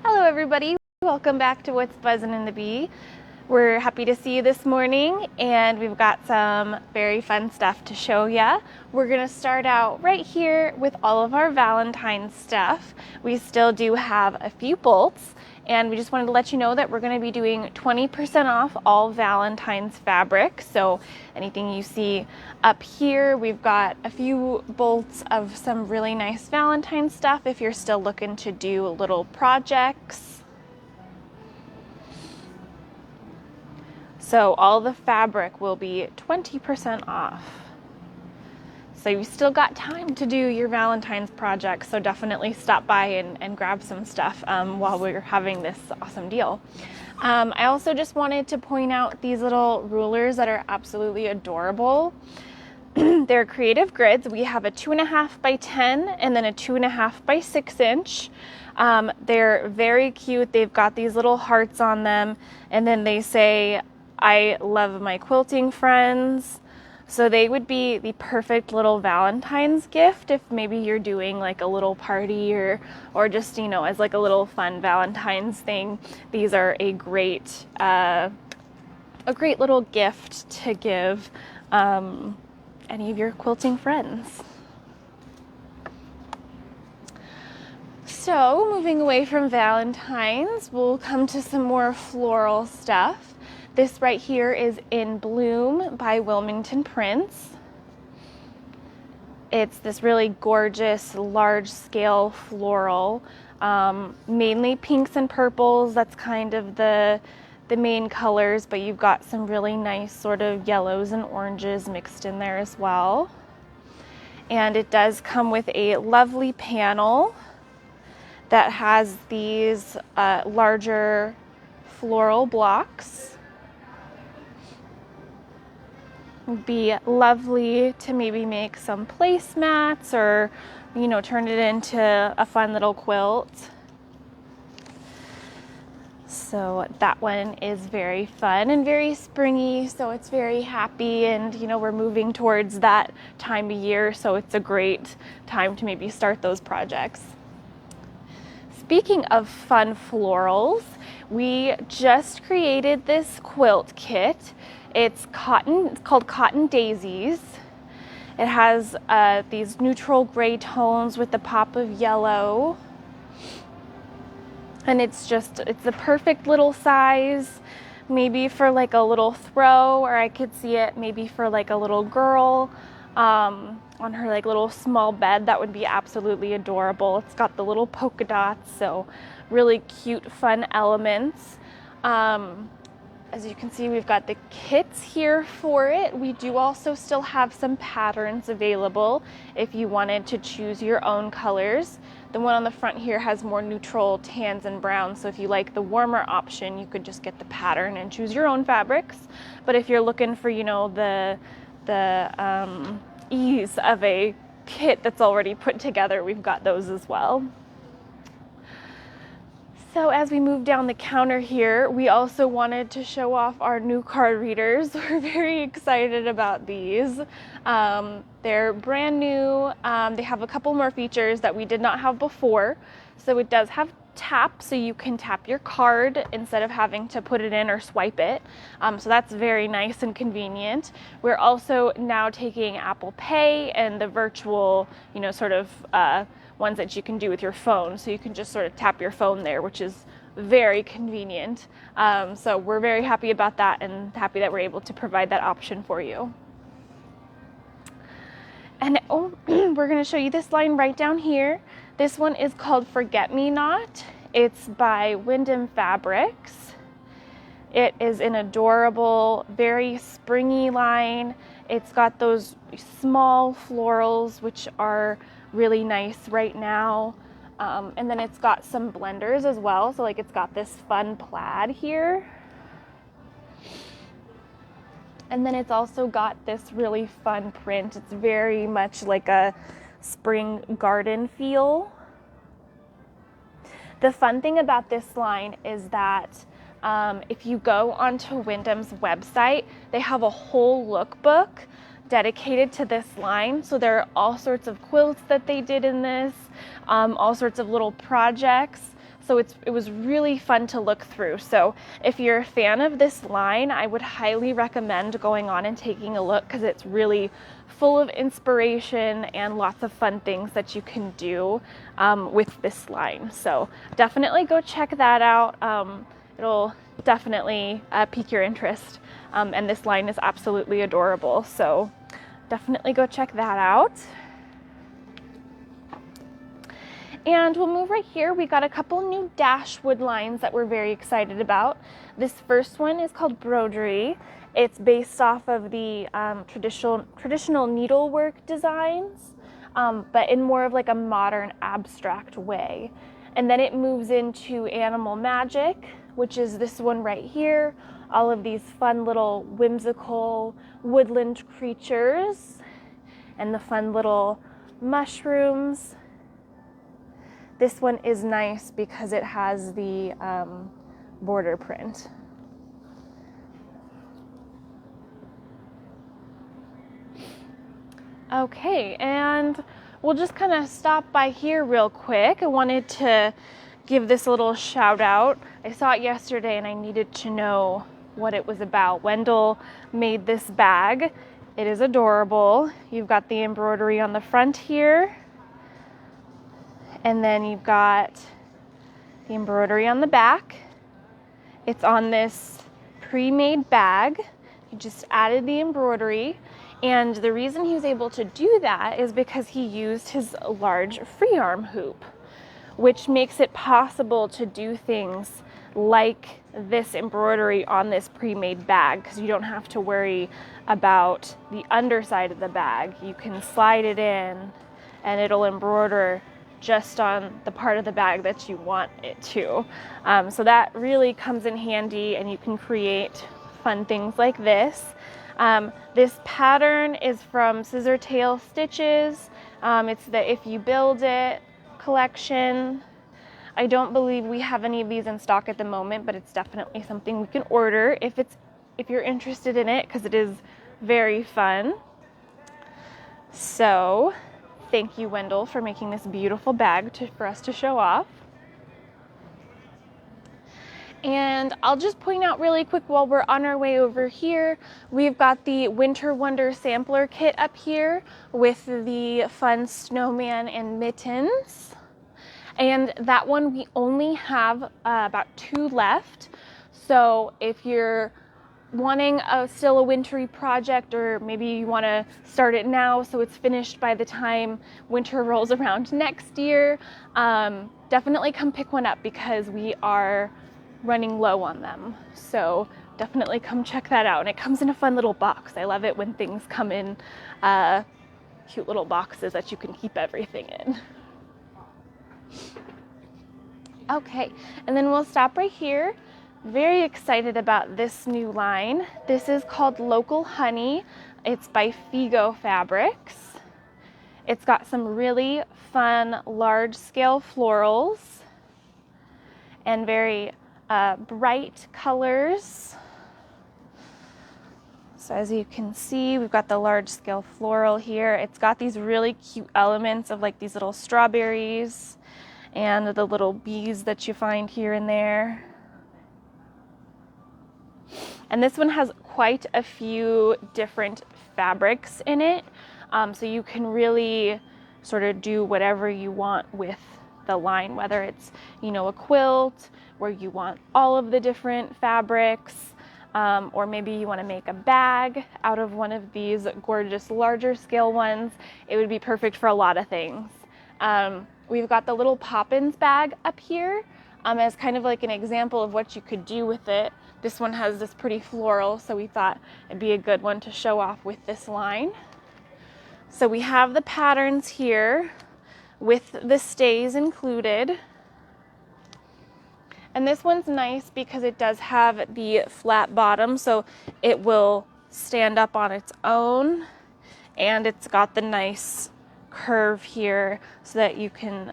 Hello everybody, welcome back to What's Buzzin' in the Bee. We're happy to see you this morning and we've got some very fun stuff to show ya. We're gonna start out right here with all of our Valentine stuff. We still do have a few bolts and we just wanted to let you know that we're gonna be doing 20% off all Valentine's fabric. So anything you see up here, we've got a few bolts of some really nice Valentine stuff if you're still looking to do little projects. So all the fabric will be 20% off. So you still got time to do your Valentine's project, so definitely stop by and grab some stuff while we're having this awesome deal. I also just wanted to point out these little rulers that are absolutely adorable. They're creative grids. We have a 2.5 by 10 and then a 2.5 by 6 inch. They're very cute. They've got these little hearts on them and then they say, "I love my quilting friends." So they would be the perfect little Valentine's gift if maybe you're doing like a little party or just, you know, as like a little fun Valentine's thing. These are a great little gift to give any of your quilting friends. So moving away from Valentine's, we'll come to some more floral stuff. This right here is In Bloom by Wilmington Prince. It's this really gorgeous, large-scale floral, mainly pinks and purples. That's kind of the main colors, but you've got some really nice sort of yellows and oranges mixed in there as well. And it does come with a lovely panel that has these larger floral blocks. Would be lovely to maybe make some placemats or, you know, turn it into a fun little quilt. So that one is very fun and very springy, so it's very happy, and you know, we're moving towards that time of year, so it's a great time to maybe start those projects. Speaking of fun florals, we just created this quilt kit. It's called Cotton Daisies. It has these neutral gray tones with the pop of yellow. And it's the perfect little size, maybe for like a little throw, or I could see it maybe for like a little girl on her like little small bed. That would be absolutely adorable. It's got the little polka dots, so really cute, fun elements. As you can see, we've got the kits here for it. We do also still have some patterns available if you wanted to choose your own colors. The one on the front here has more neutral tans and browns, so if you like the warmer option, you could just get the pattern and choose your own fabrics. But if you're looking for, you know, the ease of a kit that's already put together, we've got those as well. So as we move down the counter here, we also wanted to show off our new card readers. We're very excited about these. They're brand new. They have a couple more features that we did not have before. So it does have tap, so you can tap your card instead of having to put it in or swipe it. So that's very nice and convenient. We're also now taking Apple Pay and the virtual, you know, sort of ones that you can do with your phone. So you can just sort of tap your phone there, which is very convenient. So we're very happy about that and happy that we're able to provide that option for you. And we're going to show you this line right down here. This one is called Forget Me Not. It's by Windham Fabrics. It is an adorable, very springy line. It's got those small florals, which are really nice right now. And then it's got some blenders as well. So like it's got this fun plaid here. And then it's also got this really fun print. It's very much like a spring garden feel. The fun thing about this line is that if you go onto Windham's website, they have a whole lookbook dedicated to this line. So there are all sorts of quilts that they did in this, all sorts of little projects. So it was really fun to look through. So if you're a fan of this line, I would highly recommend going on and taking a look, because it's really full of inspiration and lots of fun things that you can do with this line. So definitely go check that out. It'll definitely pique your interest. And this line is absolutely adorable. So definitely go check that out. And we'll move right here. We got a couple new Dashwood lines that we're very excited about. This first one is called Embroidery. It's based off of the traditional needlework designs, but in more of like a modern abstract way. And then it moves into Animal Magic, which is this one right here. All of these fun little whimsical woodland creatures and the fun little mushrooms. This one is nice because it has the border print. Okay, and we'll just kind of stop by here real quick. I wanted to give this a little shout out. I saw it yesterday and I needed to know what it was about. Wendell made this bag. It is adorable. You've got the embroidery on the front here. And then you've got the embroidery on the back. It's on this pre-made bag. He just added the embroidery. And the reason he was able to do that is because he used his large free arm hoop, which makes it possible to do things like this embroidery on this pre-made bag, because you don't have to worry about the underside of the bag. You can slide it in and it'll embroider just on the part of the bag that you want it to. So that really comes in handy, and you can create fun things like this. This pattern is from Scissor Tail Stitches. It's the If You Build It collection. I don't believe we have any of these in stock at the moment, but it's definitely something we can order if you're interested in it, because it is very fun. So thank you, Wendell, for making this beautiful bag for us to show off. And I'll just point out really quick while we're on our way over here, we've got the Winter Wonder Sampler Kit up here with the fun snowman and mittens. And that one we only have about 2 left. So if you're wanting still a wintry project, or maybe you want to start it now so it's finished by the time winter rolls around next year, definitely come pick one up, because we are running low on them. So definitely come check that out. And it comes in a fun little box. I love it when things come in cute little boxes that you can keep everything in. Okay, and then we'll stop right here. Very excited about this new line. This is called Local Honey. It's by Figo Fabrics. It's got some really fun large scale florals and very bright colors. So as you can see, we've got the large scale floral here. It's got these really cute elements of like these little strawberries and the little bees that you find here and there. And this one has quite a few different fabrics in it. So you can really sort of do whatever you want with the line, whether it's, a quilt where you want all of the different fabrics, or maybe you want to make a bag out of one of these gorgeous larger scale ones. It would be perfect for a lot of things. We've got the little Poppins bag up here as kind of like an example of what you could do with it. This one has this pretty floral, so we thought it'd be a good one to show off with this line. So we have the patterns here with the stays included. And this one's nice because it does have the flat bottom, so it will stand up on its own, and it's got the nice curve here so that you can,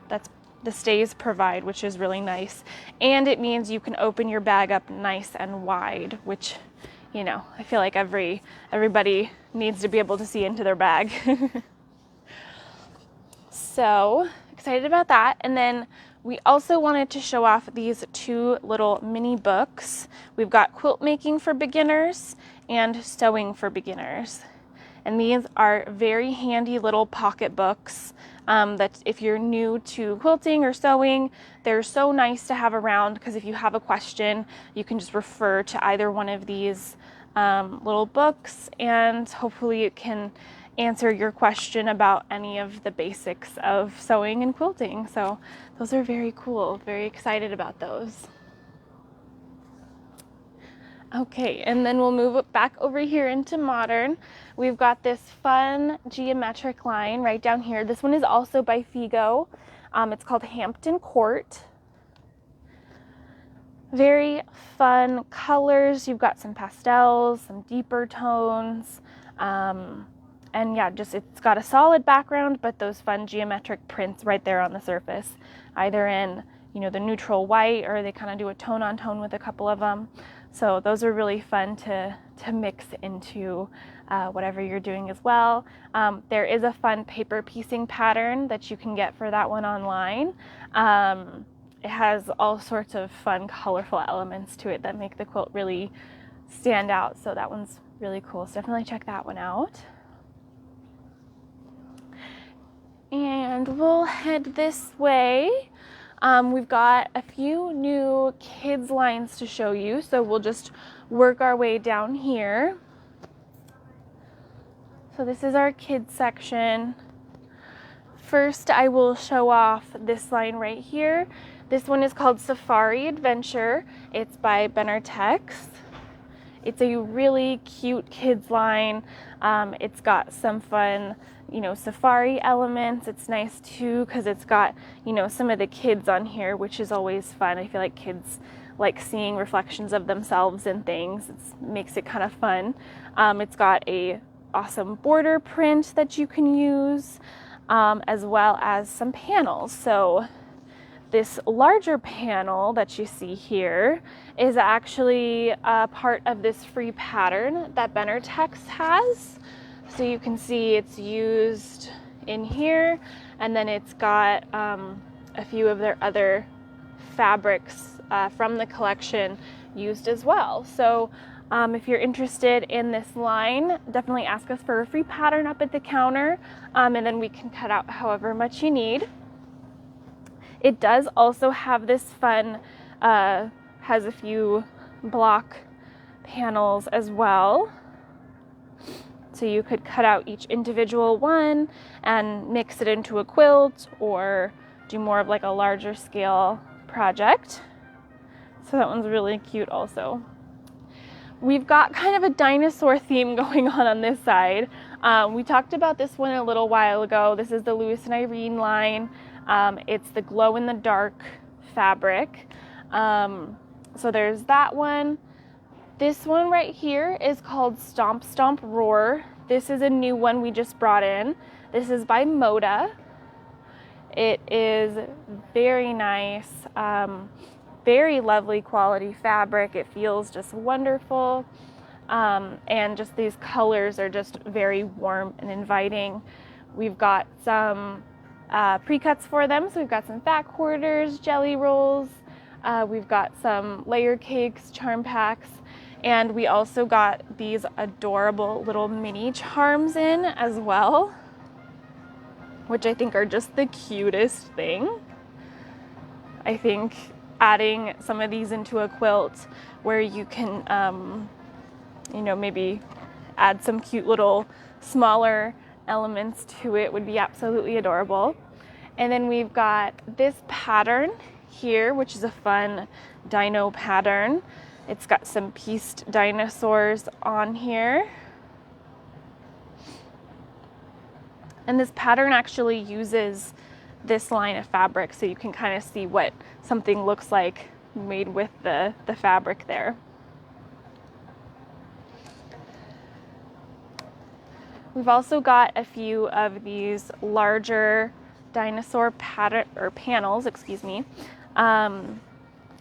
that's the stays provide, which is really nice. And it means you can open your bag up nice and wide, which, I feel like everybody needs to be able to see into their bag. So excited about that. And then We also wanted to show off these two little mini books. We've got quilt making for beginners and sewing for beginners. And these are very handy little pocket books that if you're new to quilting or sewing, they're so nice to have around, because if you have a question, you can just refer to either one of these little books, and hopefully it can answer your question about any of the basics of sewing and quilting. So those are very cool. Very excited about those. Okay, and then we'll move it back over here into modern. We've got this fun geometric line right down here. This one is also by Figo. It's called Hampton Court. Very fun colors. You've got some pastels, some deeper tones, and yeah, just it's got a solid background, but those fun geometric prints right there on the surface, either in, you know, the neutral white, or they kind of do a tone on tone with a couple of them. So those are really fun to mix into whatever you're doing as well. There is a fun paper piecing pattern that you can get for that one online. It has all sorts of fun, colorful elements to it that make the quilt really stand out. So that one's really cool. So definitely check that one out. And we'll head this way. We've got a few new kids lines to show you, so we'll just work our way down here. So this is our kids section. First, I will show off this line right here. This one is called Safari Adventure. It's by Benartex. It's a really cute kids line. It's got some fun, you know, safari elements. It's nice too because it's got, you know, some of the kids on here, which is always fun. I feel like kids like seeing reflections of themselves in things. It makes it kind of fun. It's got a awesome border print that you can use, as well as some panels. So this larger panel that you see here is actually a part of this free pattern that Benartex has. So you can see it's used in here, and then it's got a few of their other fabrics from the collection used as well. So if you're interested in this line, definitely ask us for a free pattern up at the counter, and then we can cut out however much you need. It does also have this fun, has a few block panels as well. So you could cut out each individual one and mix it into a quilt, or do more of like a larger scale project. So that one's really cute also. We've got kind of a dinosaur theme going on this side. We talked about this one a little while ago. This is the Lewis and Irene line. It's the glow in the dark fabric. So there's that one. This one right here is called Stomp Stomp Roar. This is a new one we just brought in. This is by Moda. It is very nice, very lovely quality fabric. It feels just wonderful. And just these colors are just very warm and inviting. We've got some pre-cuts for them. So we've got some fat quarters, jelly rolls. We've got some layer cakes, charm packs. And we also got these adorable little mini charms in as well, which I think are just the cutest thing. I think adding some of these into a quilt where you can, you know, maybe add some cute little smaller elements to it would be absolutely adorable. And then we've got this pattern here, which is a fun dino pattern. It's got some pieced dinosaurs on here. And this pattern actually uses this line of fabric, so you can kind of see what something looks like made with the fabric there. We've also got a few of these larger dinosaur pattern or panels, excuse me,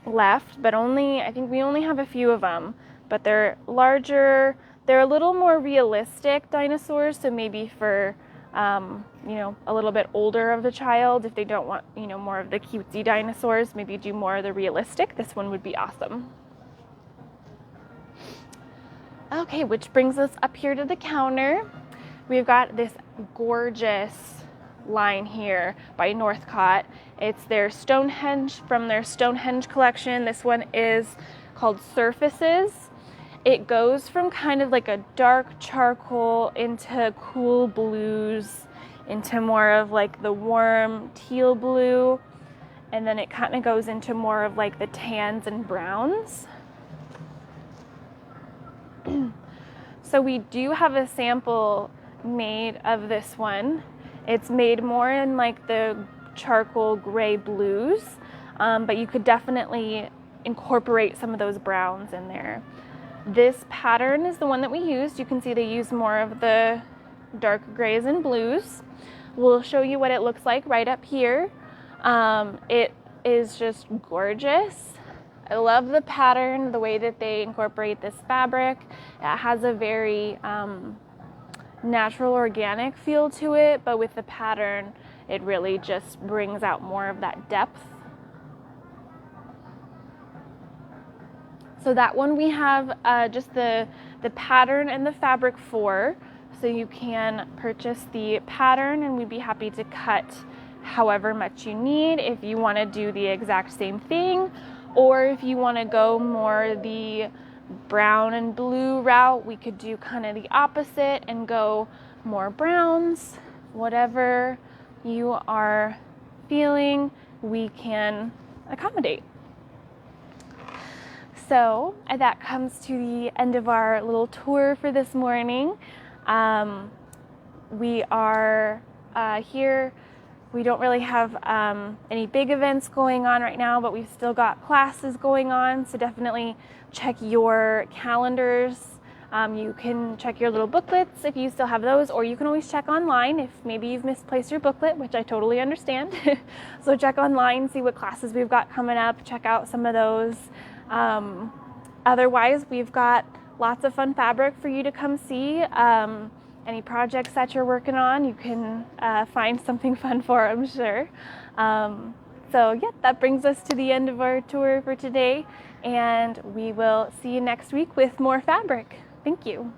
left, but I think we only have a few of them, but they're larger. They're a little more realistic dinosaurs, so maybe for you know, a little bit older of the child. If they don't want, you know, more of the cutesy dinosaurs, maybe do more of the realistic. This one would be awesome. Okay, which brings us up here to the counter. We've got this gorgeous line here by Northcott. It's their Stonehenge from their Stonehenge collection. This one is called Surfaces. It goes from kind of like a dark charcoal into cool blues, into more of like the warm teal blue, and then it kind of goes into more of like the tans and browns. So we do have a sample made of this one. It's made more in like the charcoal gray blues, but you could definitely incorporate some of those browns in there. This pattern is the one that we used. You can see they use more of the dark grays and blues. We'll show you what it looks like right up here. It is just gorgeous. I love the pattern, the way that they incorporate this fabric. It has a very natural, organic feel to it, but with the pattern, it really just brings out more of that depth. So that one we have just the pattern and the fabric for, so you can purchase the pattern and we'd be happy to cut however much you need if you want to do the exact same thing, or if you want to go more the brown and blue route, we could do kind of the opposite and go more browns. Whatever you are feeling, we can accommodate. So that comes to the end of our little tour for this morning. We are here. We don't really have any big events going on right now, but we've still got classes going on, so definitely check your calendars. You can check your little booklets if you still have those, or you can always check online if maybe you've misplaced your booklet, which I totally understand. So check online, see what classes we've got coming up, check out some of those. Otherwise, we've got lots of fun fabric for you to come see. Any projects that you're working on, you can find something fun for, I'm sure. So yeah, that brings us to the end of our tour for today, and we will see you next week with more fabric. Thank you.